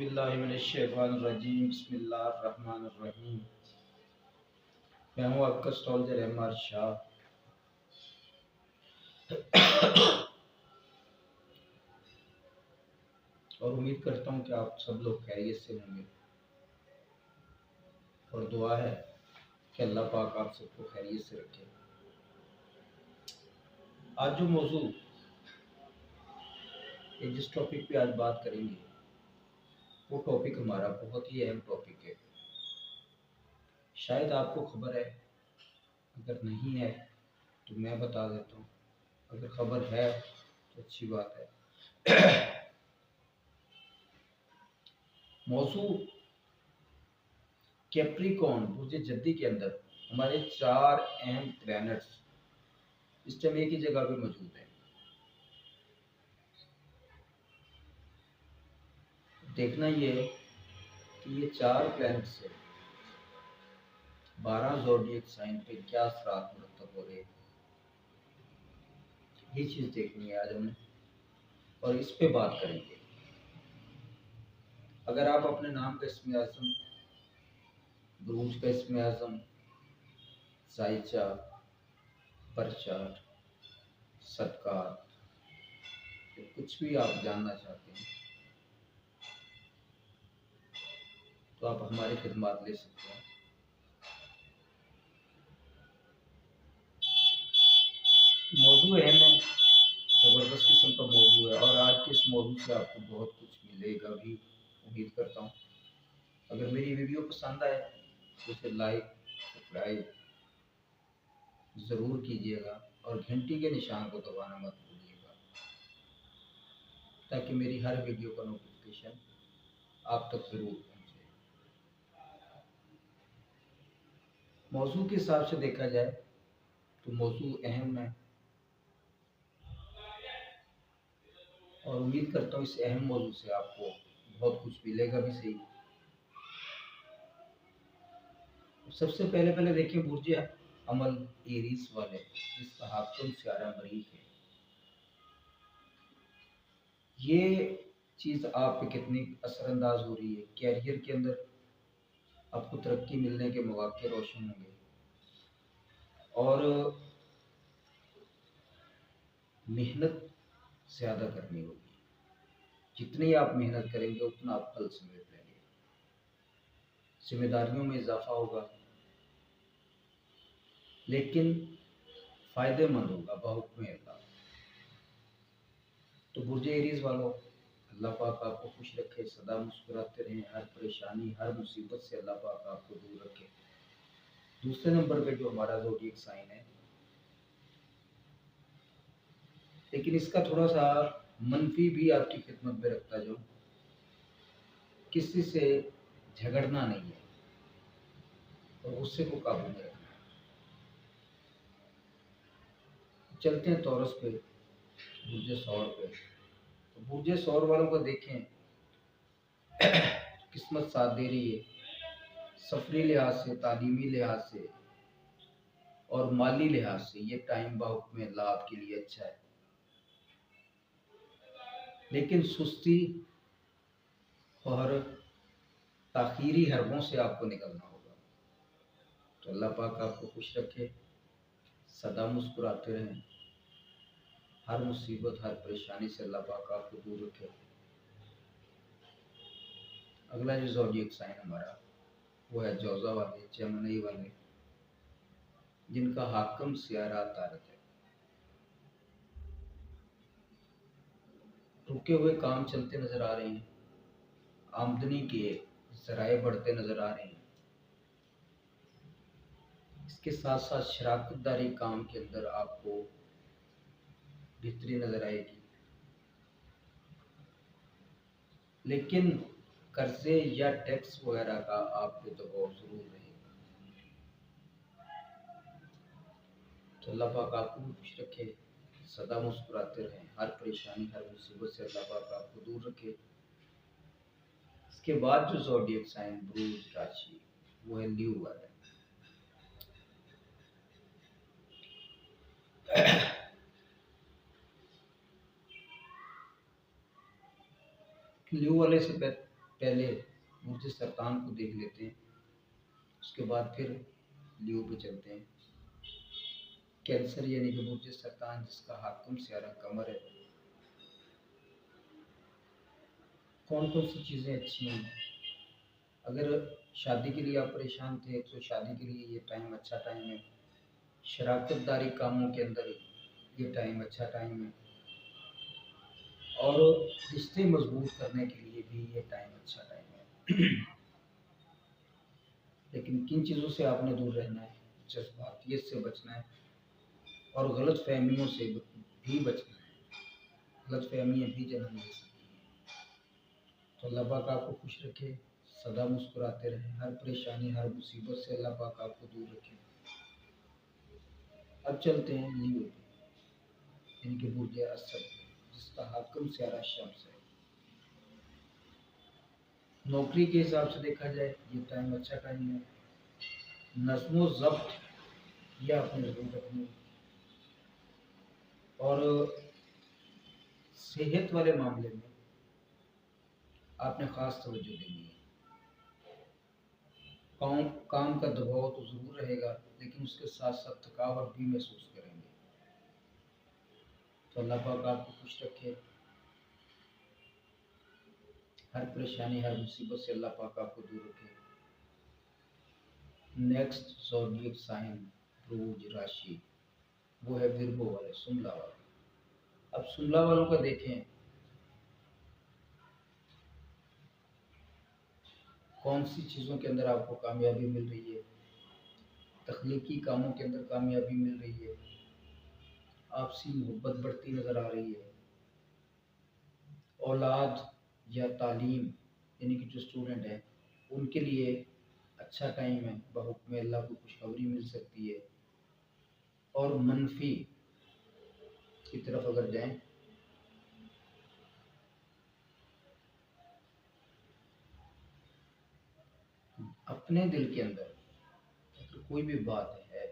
औज़ुबिल्लाहिमिनश्शैतानिर्रजीम बिस्मिल्लाहिर्रहमानिर्रहीम। मैं हूँ आपका स्टॉलजर अहमद शाह। और उम्मीद करता हूँ कि आप सब लोग खैरियत से होंगे और दुआ है कि अल्लाह पाक आप सबको खैरियत से रखे। आज जो मौजू जिस टॉपिक पे आज बात करेंगे वो टॉपिक हमारा बहुत ही अहम टॉपिक है। शायद आपको खबर है, अगर नहीं है तो मैं बता देता हूँ, अगर खबर है तो अच्छी बात है। मौजू कैप्रिकॉर्न बुर्ज जद्दी के अंदर हमारे 4 अहम प्लैनेट्स इस टाइम एक ही जगह पे मौजूद हैं। देखना ये है कि ये 4 प्लैनेट्स से 12 ज़ोडिएक साइन पे क्या असरात मुरतब हो रहे हैं, ये चीज़ देखनी है आज हमने और इस पे बात करेंगे। अगर आप अपने नाम का इस्म आज़म, बुरूज का इस्म आज़म, साइचा, परचार, सदकार, कुछ भी आप जानना चाहते हैं तो आप हमारी खिदमत ले सकते हैं। मौजू अहम है, ज़बरदस्त किस्म का मौजू है और आज के इस मौजू से आपको बहुत कुछ मिलेगा भी, उम्मीद करता हूँ। अगर मेरी वीडियो पसंद आए तो इसे लाइक सब्सक्राइब ज़रूर कीजिएगा और घंटी के निशान को दबाना मत भूलिएगा ताकि मेरी हर वीडियो का नोटिफिकेशन आप तक ज़रूर पहुँचे। मौजू के हिसाब से देखा जाए तो मौजू अहम है और उम्मीद करता हूँ इस अहम मौजू से आपको बहुत कुछ मिलेगा भी सही। सबसे पहले देखिए बुर्ज अमल एरीज वाले जिसका हाकिम सियारा मरीख है, ये चीज़ आप पे कितनी असरअंदाज हो रही है। कैरियर के अंदर आपको तरक्की मिलने के मौके रोशन होंगे और मेहनत ज़्यादा करनी होगी। जितनी आप मेहनत करेंगे उतना आप फल समेट लेंगे। जिम्मेदारियों में इजाफा होगा लेकिन फ़ायदेमंद होगा बहुक्म अल्लाह। तो बुर्ज एरीज वालों, अल्लाह पाक आपको खुश रखे, सदा मुस्कुराते रहें, हर परेशानी हर मुसीबत से अल्लाह पाक आपको दूर रखे। दूसरे नंबर पे जो हमारा ज़ोडिएक साइन है, लेकिन इसका थोड़ा सा मनफी भी आपकी खिदमत में रखता जाऊँ, किसी से झगड़ना नहीं है और गुस्से को काबू में रखना है। चलते हैं तौरस पे, बुर्ज सौर पे। तो बुर्ज सौर वालों को देखें, किस्मत साथ दे रही है, सफरी लिहाज से, तालीमी लिहाज से और माली लिहाज से ये टाइम बहुक्म अल्लाह आपके लिए अच्छा है। लेकिन सुस्ती और ताखीरी हरबों से आपको निकलना होगा। तो अल्लाह पाक आपको खुश रखे, सदा मुस्कुराते रहें, हर मुसीबत हर परेशानी से अल्लाह पाक आपको दूर रखे। अगला जो ज़ोडिएक साइन हमारा वो है जौज़ा वाले, जेमिनी वाले, जिनका हाकिम सियारा तारक है। रुके हुए काम चलते नजर आ रहे हैं, आमदनी के ज़राए बढ़ते नजर आ रहे हैं। इसके साथ साथ शराकतदारी काम के अंदर आपको बेहतरी नजर आएगी, लेकिन कर्जे या टैक्स वगैरह का आप पे दबाव जरूर रहेगा। तो अल्लाह पाक आपको भी खुश रखे, सदा मुस्कुराते रहें, हर परेशानी हर मुसीबत से अल्लाह पाक आपको दूर रखे। इसके बाद जो ज़ोडिएक साइन बुरूज राशि वो है ल्यू वाला। ल्यू वाले से पहले बुर्ज सरतान को देख लेते हैं, उसके बाद फिर लियो पे चलते हैं। कैंसर यानी कि बुर्ज सरतान जिसका हाकिम सियारा कमर है। कौन कौन सी चीज़ें अच्छी हैं? अगर शादी के लिए आप परेशान थे तो शादी के लिए ये टाइम अच्छा टाइम है। शराकतदारी कामों के अंदर ये टाइम अच्छा टाइम है, और रिश्ते मजबूत करने के लिए भी ये टाइम अच्छा टाइम है। लेकिन किन चीज़ों से आपने दूर रहना है? जज्बातियत से बचना है और गलत फहमियों से भी बचना है। गलत फहमियाँ भी जन्म ले सकती हैं। तो अल्लाह पाक आपको खुश रखे, सदा मुस्कुराते रहें, हर परेशानी हर मुसीबत से अल्लाह पाक आपको दूर रखे। अब चलते हैं लियो पे, इनके बुर्ज असद जिसका हाकिम सियारा शम्स है। नौकरी के हिसाब से देखा जाए ये टाइम अच्छा टाइम है। नज़्म ज़ब्त यह आपने जरूर रखनी, और सेहत वाले मामले में आपने ख़ास तवज्जो देनी है। काम का दबाव तो ज़रूर रहेगा, लेकिन उसके साथ साथ थकावट भी महसूस करेंगे। तो अल्लाह पाक आपको खुश रखे, हर परेशानी हर मुसीबत से अल्लाह पाक आपको दूर रखे। नेक्स्ट ज़ोडिएक साइन बुर्ज राशि वो है विर्गो वाले, सुमला वाले। अब सुमला वालों का देखें कौन सी चीज़ों के अंदर आपको कामयाबी मिल रही है। तख्लीकी कामों के अंदर कामयाबी मिल रही है, आपसी मोहब्बत बढ़ती नज़र आ रही है। औलाद या तालीम यानी कि जो स्टूडेंट है उनके लिए अच्छा टाइम है, बहुक्म अल्लाह को खुशखबरी मिल सकती है। और मनफी की तरफ अगर जाएं, अपने दिल के अंदर अगर कोई भी बात है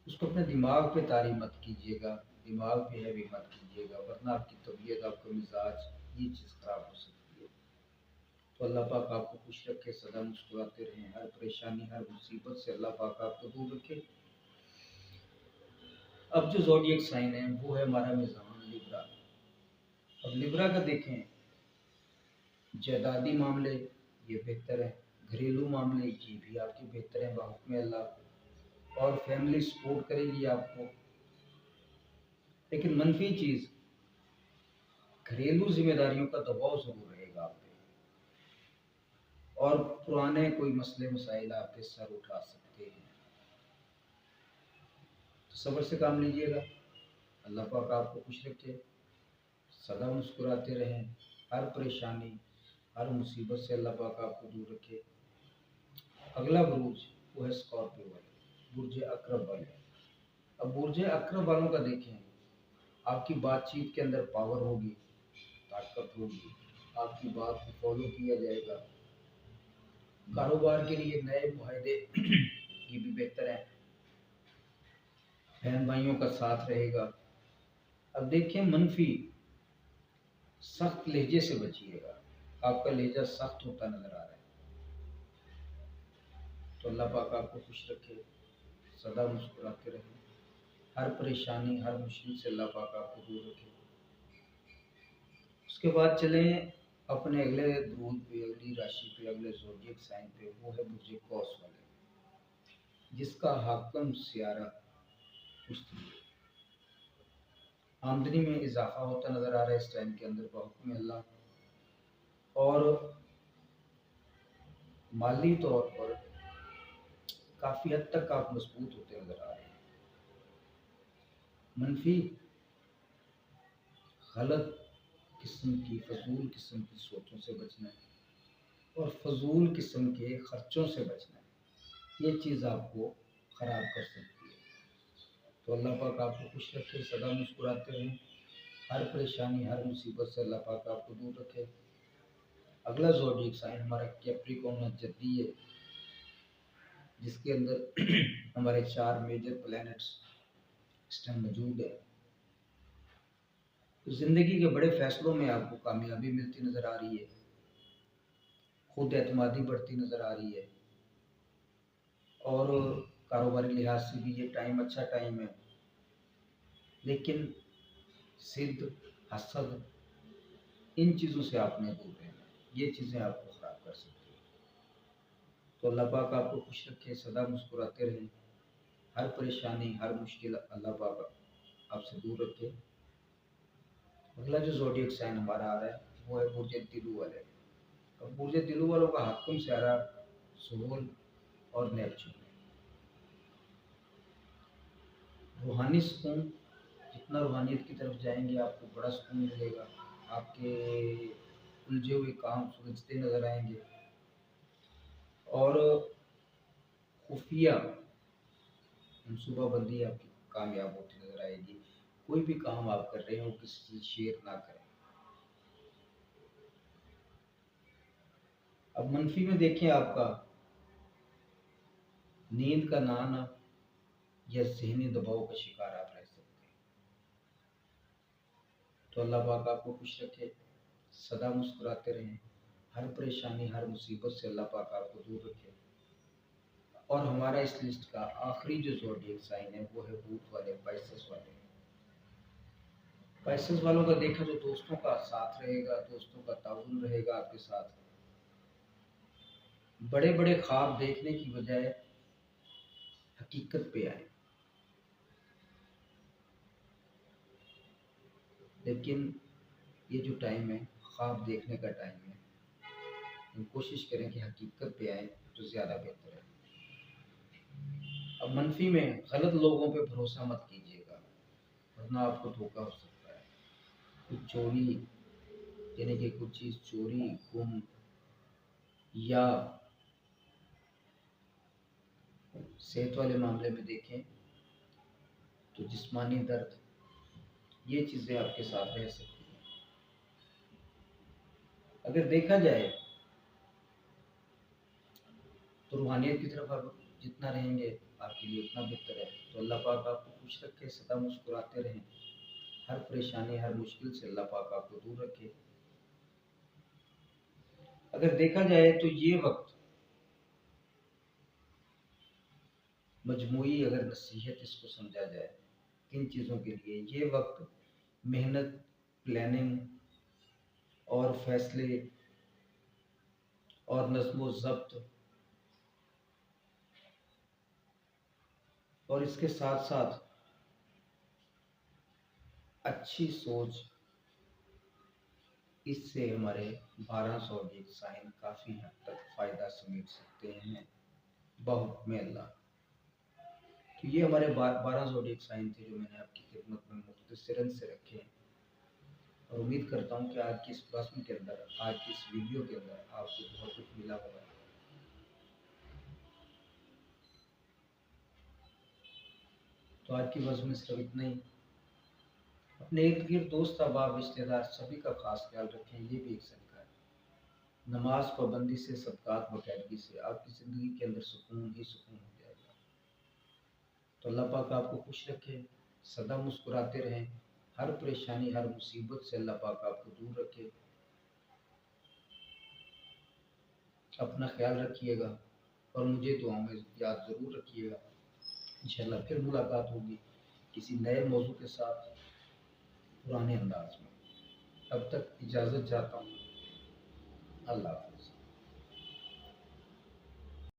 उसको अपने दिमाग पे तारी मत कीजिएगा, दिमाग पे हैवी मत कीजिएगा, वरना आपकी तबीयत आपका मिजाज ये चीज़ खराब हो सकती है। तो अल्लाह पाक आपको खुश रखे, सदा मुस्कुराते रहें, हर परेशानी हर मुसीबत से अल्लाह पाक आपको दूर रखे। अब जो ज़ोडिएक साइन है वो है हमारा मेज़बान लिब्रा। अब लिब्रा का देखें, जायदादी मामले ये बेहतर है, घरेलू मामले ये भी आपके बेहतर हैं बहुक्म अल्लाह, और फैमिली सपोर्ट करेगी आपको। लेकिन मनफी चीज़ घरेलू जिम्मेदारियों का दबाव ज़रूर रहेगा आप पे, और पुराने कोई मसले मसाइल आपके सर उठा सकते हैं। तो सब्र से काम लीजिएगा, अल्लाह पाक आपको खुश रखे, सदा मुस्कुराते रहें, हर परेशानी हर मुसीबत से अल्लाह पाक आपको दूर रखे। अगला बुर्ज वो है स्कॉर्पियो वाले, बुर्ज अकरब वाले। अब बुर्ज अकरब वालों का देखें, आपकी बातचीत के अंदर पावर होगी, ताकत होगी, आपकी बात को फॉलो किया जाएगा। कारोबार के लिए नए मुआहदे ये भी बेहतर है, बहन भाइयों का साथ रहेगा। अब देखिए मनफी, सख्त लहजे से बचिएगा, आपका लहजा सख्त होता नजर आ रहा है। तो अल्लाह पाक आपको खुश रखे, सदा मुस्कुराते रहें, हर परेशानी हर मुश्किल से अल्लाह पाक आपको दूर रखे। उसके बाद चलें अपने अगले बुर्ज पे, अगली राशि पे, अगले ज़ोडिएक साइन पे, वो है बुर्ज कौस वाले जिसका हाकिम सियारा पुश्ती है। आमदनी में इजाफा होता नजर आ रहा है इस टाइम के अंदर बहुक्म अल्लाह, और माली तौर पर काफ़ी हद तक आप मजबूत होते नजर आ रहे हैं। मनफी गलत किस्म की फजूल किस्म की सोचों से बचना है, और फजूल किस्म के खर्चों से बचना है, ये चीज़ आपको ख़राब कर सकती है। तो अल्लाह पाक आपको खुश रखे, सदा मुस्कुराते रहें, हर परेशानी हर मुसीबत से अल्लाह पाक आपको दूर रखे। अगला ज़ोडिएक साइन हमारा कैप्रिकॉर्न जद्दी है, जिसके अंदर हमारे 4 मेजर प्लैनेट्स इस टाइम मौजूद है। तो ज़िंदगी के बड़े फैसलों में आपको कामयाबी मिलती नज़र आ रही है। खुद एतमादी बढ़ती नज़र आ रही है, और कारोबारी लिहाज से भी ये टाइम अच्छा टाइम है। लेकिन सिद्ध, हसद, इन चीज़ों से आपने दूर रहना, ये चीज़ें आपको ख़राब कर सकती हैं। तो अल्लाह पाक आपको खुश रखे, सदा मुस्कुराते रहें, हर परेशानी, हर मुश्किल अल्लाह पाक आपसे दूर रखे। अगला जो ज़ोडिएक साइन हमारा आ रहा है वो है बुर्ज तिलु वाले। अब बुर्ज तिलु वालों का हाकुम सारा सुहूल और नेपच्यून है। रूहानी सुकून, जितना रूहानियत की तरफ जाएंगे आपको बड़ा सुकून मिलेगा, आपके उलझे हुए काम सुलझते नज़र आएंगे, और खुफिया मनसूबाबंदी आपकी कामयाब होती नज़र आएगी। कोई भी काम आप कर रहे हो किसी से शेयर ना करें। अब मनफी में देखें, आपका नींद का ना आना या ज़हनी दबाव का शिकार आप रह सकते हैं। तो अल्लाह पाक आपको खुश रखे, सदा मुस्कुराते रहें, हर परेशानी, हर मुसीबत से अल्लाह पाक आपको दूर रखे। और हमारा इस लिस्ट का आखिरी जो ज़ोडिएक साइन है वो है हूत वाले, पाइसेस वाले। पाइसेस वालों का देखा जो दोस्तों का साथ रहेगा, दोस्तों का ताउन रहेगा आपके साथ। बड़े बड़े ख्वाब देखने की बजाय हकीकत पे आए। लेकिन ये जो टाइम है ख्वाब देखने का टाइम है, हम कोशिश करें कि हकीकत पे आए तो ज़्यादा बेहतर है। अब मनफी में गलत लोगों पे भरोसा मत कीजिएगा, वरना आपको धोखा हो सकता है। कुछ चोरी, यानी कि कुछ चीज़ चोरी, गुम, या सेहत वाले मामले में देखें तो जिस्मानी दर्द, ये चीज़ें आपके साथ रह सकती हैं। अगर देखा जाए तो रूहानियत की तरफ आप जितना रहेंगे आपके लिए उतना बेहतर है। तो अल्लाह पाक आपको खुश रखे, सदा मुस्कुराते रहें, हर परेशानी, हर मुश्किल से अल्लाह पाक आपको दूर रखे। अगर देखा जाए तो ये वक्त मजमूई अगर नसीहत इसको समझा जाए किन चीज़ों के लिए, ये वक्त मेहनत, प्लानिंग और फैसले और नज़्म ज़ब्त, और इसके साथ साथ अच्छी सोच, इससे हमारे 12 ज़ोडिएक साइन काफ़ी हद तक फ़ायदा समेट सकते हैं बहुक्म अल्लाह। तो ये हमारे 12 ज़ोडिएक साइन थे जो मैंने आपकी खिदमत में मुख्तसरन से रखे हैं, और उम्मीद करता हूँ कि आज की इस बज़्म के अंदर, आज की इस वीडियो के अंदर आपको बहुत कुछ मिला होगा। तो आज की बज़्म में सिर्फ इतना ही। अपने इर्द गिर्द दोस्त, अहबाब, रिश्तेदार सभी का खास ख्याल रखें, ये भी एक सदका है। नमाज पाबंदी से, सदकात बाकायदगी से आपकी ज़िंदगी के अंदर सुकून ही सुकून हो जाएगा। तो अल्लाह पाक आपको खुश रखे, सदा मुस्कुराते रहें, हर परेशानी, हर मुसीबत से अल्लाह पाक आपको दूर रखे। अपना ख्याल रखिएगा और मुझे दुआ में याद ज़रूर रखिएगा। इंशाल्लाह फिर मुलाकात होगी किसी नए मौजू के साथ, पुराने अंदाज में। तब तक इजाज़त चाहता हूँ। अल्लाह हाफ़िज़।